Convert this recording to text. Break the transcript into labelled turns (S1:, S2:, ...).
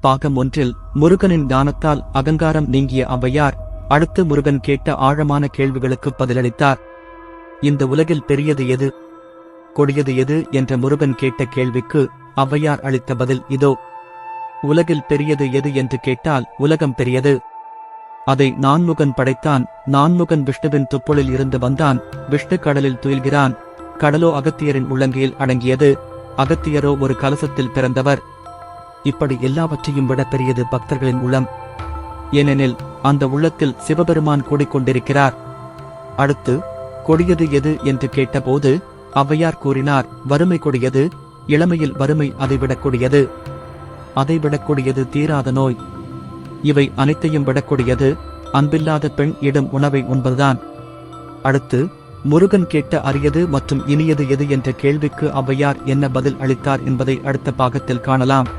S1: பாகம் 1 முருகனின் ஞானத்தால் அகங்காரம் நீங்கிய ஔவையார் அடுத்து முருகன் கேட்ட ஆழமான கேள்விகளுக்கு பதிலளித்தார். இந்த உலகில் பெரியது எது, கொடியது எது என்ற முருகன் கேட்ட கேள்விக்கு ஔவையார் அளித்த பதில் இதோ. உலகில் பெரியது எது என்று கேட்டால் உலகம் பெரியது. அதை நான்முகன் படைத்தான். நான்முகன் விஷ்ணுவின் துப்புளில் இருந்து வந்தான். விஷ்ணு கடலில் துயில்கிறான். கடலோ அகத்தியரின் உள்ளங்கையில் அடங்கியது. அகத்தியரோ ஒரு கலசத்தில் பிறந்தவர். இப்படி எல்லாவற்றையும் விட பெரியது பக்தர்களின் உள்ளம். ஏனெனில் அந்த உள்ளத்தில் சிவபெருமான் கூடிக்கொண்டிருக்கிறார். அடுத்து கொடியது எது என்று கேட்டபோது ஔவையார் கூறினார், வறுமை கொடியது. இளமையில் வறுமை அதைவிடக் கொடியது. அதைவிடக் கொடியது தீராத நோய். இவை அனைத்தையும் விடக்கூடியது அன்பில்லாத பெண் இடும் உணவை உண்பதுதான். அடுத்து முருகன் கேட்ட அரியது மற்றும் இனியது எது என்ற கேள்விக்கு ஔவையார் என்ன பதில் அளித்தார் என்பதை அடுத்த பாகத்தில் காணலாம்.